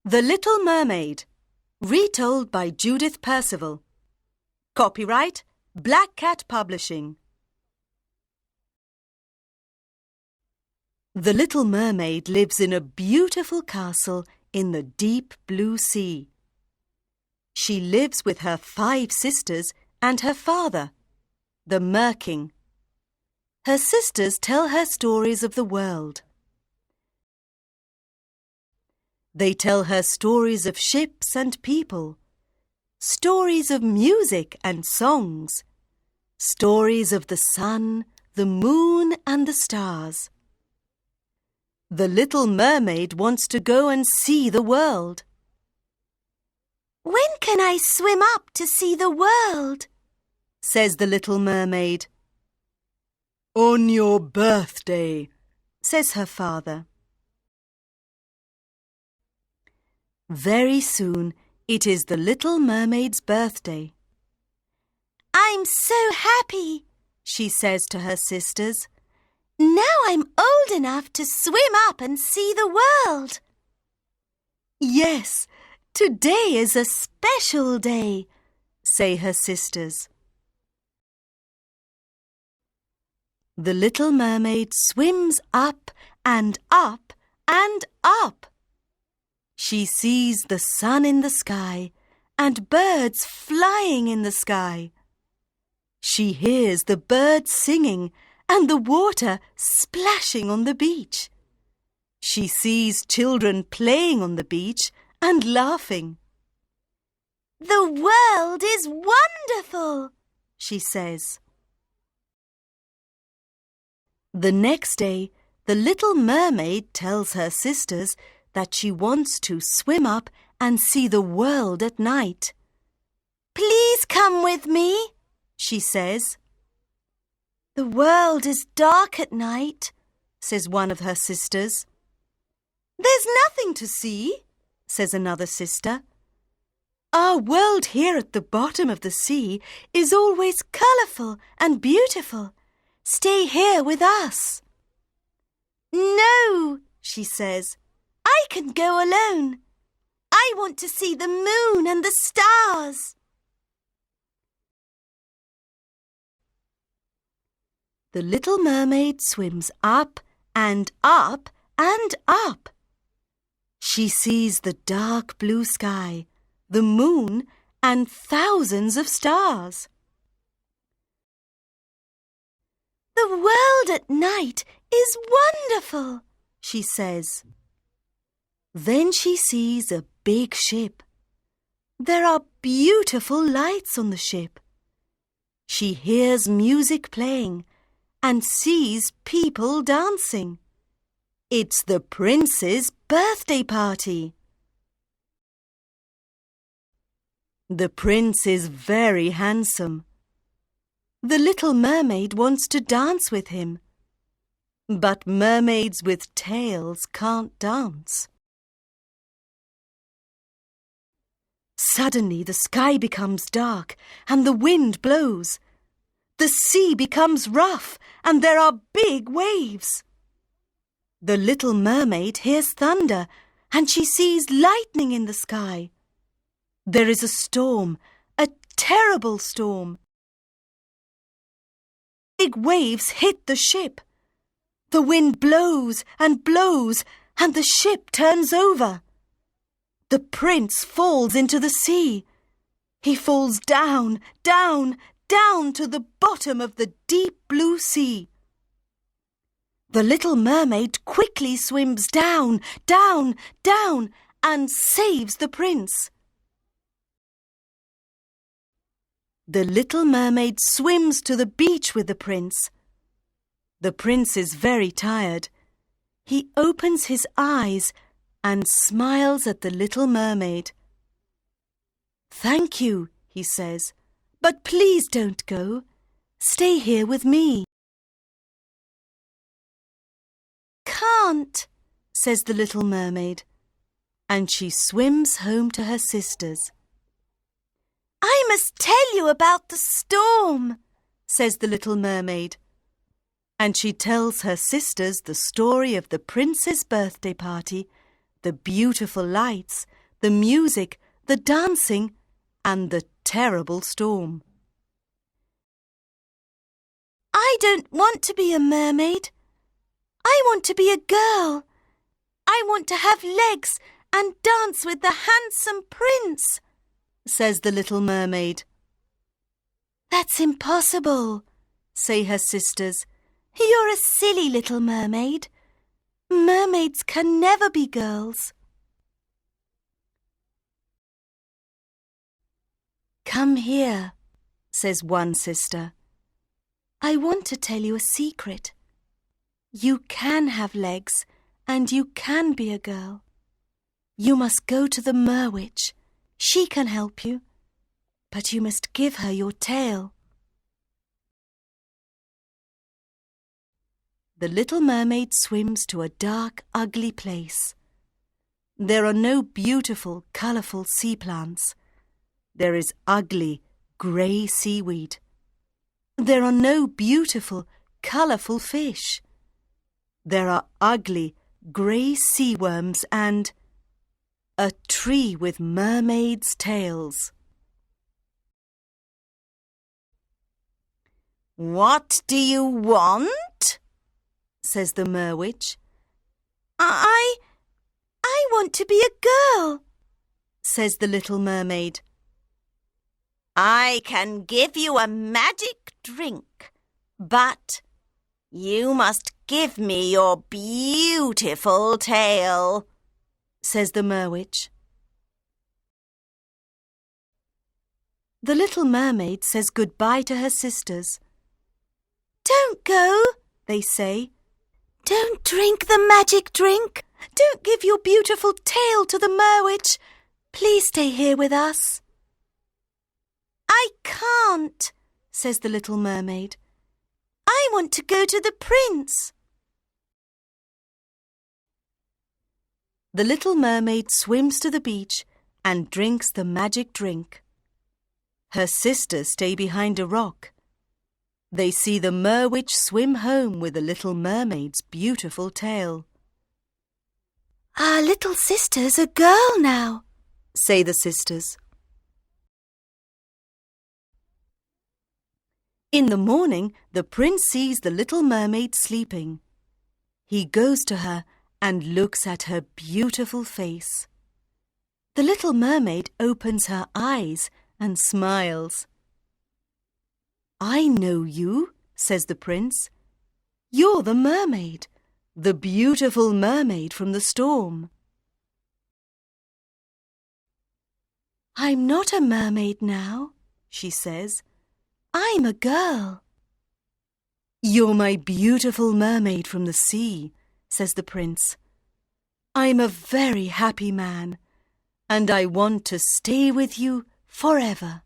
The Little Mermaid, retold by Judith Percival. Copyright Black Cat Publishing. The Little Mermaid lives in a beautiful castle in the deep blue sea. She lives with her 5 sisters and her father, the Mer King. Her sisters tell her stories of the world. They tell her stories of ships and people, stories of music and songs, stories of the sun, the moon and the stars. The Little Mermaid wants to go and see the world. "When can I swim up to see the world?" says the Little Mermaid. "On your birthday," says her father. Very soon it is the Little Mermaid's birthday. "I'm so happy," she says to her sisters. "Now I'm old enough to swim up and see the world." "Yes, today is a special day," say her sisters. The Little Mermaid swims up and up and up. She sees the sun in the sky and birds flying in the sky. She hears the birds singing and the water splashing on the beach. She sees children playing on the beach and laughing. "The world is wonderful," she says. The next day, the Little Mermaid tells her sisters that she wants to swim up and see the world at night. "Please come with me," she says. "The world is dark at night," says one of her sisters. "There's nothing to see," says another sister. "Our world here at the bottom of the sea is always colourful and beautiful. Stay here with us." "No," she says. "I can go alone. I want to see the moon and the stars." The Little Mermaid swims up and up and up. She sees the dark blue sky, the moon, and thousands of stars. "The world at night is wonderful," she says. Then she sees a big ship. There are beautiful lights on the ship. She hears music playing and sees people dancing. It's the prince's birthday party. The prince is very handsome. The Little Mermaid wants to dance with him. But mermaids with tails can't dance. Suddenly the sky becomes dark and the wind blows. The sea becomes rough and there are big waves. The Little Mermaid hears thunder and she sees lightning in the sky. There is a storm, a terrible storm. Big waves hit the ship. The wind blows and blows and the ship turns over. The prince falls into the sea. He falls down, down, down to the bottom of the deep blue sea. The Little Mermaid quickly swims down, down, down, and saves the prince. The Little Mermaid swims to the beach with the prince. The prince is very tired. He opens his eyes and smiles at the Little Mermaid. "Thank you," he says, "but please don't go. Stay here with me." "Can't," says the Little Mermaid, and she swims home to her sisters. "I must tell you about the storm," says the Little Mermaid, and she tells her sisters the story of the prince's birthday party the beautiful lights, the music, the dancing, and the terrible storm. I don't want to be a mermaid. I want to be a girl. I want to have legs and dance with the handsome prince, says the little mermaid. That's impossible, say her sisters. You're a silly little mermaid. Mermaids can never be girls. Come here, says one sister. I want to tell you a secret. You can have legs and you can be a girl. You must go to the Merwitch. She can help you, but you must give her your tail. The little mermaid swims to a dark, ugly place. There are no beautiful, colourful sea plants. There is ugly, grey seaweed. There are no beautiful, colourful fish. There are ugly, grey sea worms and a tree with mermaids' tails. What do you want? Says the Merwitch. I want to be a girl, says the little mermaid. I can give you a magic drink, but you must give me your beautiful tail, says the Merwitch. The little mermaid says goodbye to her sisters. Don't go, they say. Don't drink the magic drink. Don't give your beautiful tail to the Merwitch. Please stay here with us. I can't, says the little mermaid. I want to go to the prince. The little mermaid swims to the beach and drinks the magic drink. Her sisters stay behind a rock. They see the Merwitch swim home with the little mermaid's beautiful tail. Our little sister's a girl now, say the sisters. In the morning, the prince sees the little mermaid sleeping. He goes to her and looks at her beautiful face. The little mermaid opens her eyes and smiles. I know you, says the prince. You're the mermaid, the beautiful mermaid from the storm. I'm not a mermaid now, she says. I'm a girl. You're my beautiful mermaid from the sea, says the prince. I'm a very happy man, and I want to stay with you forever.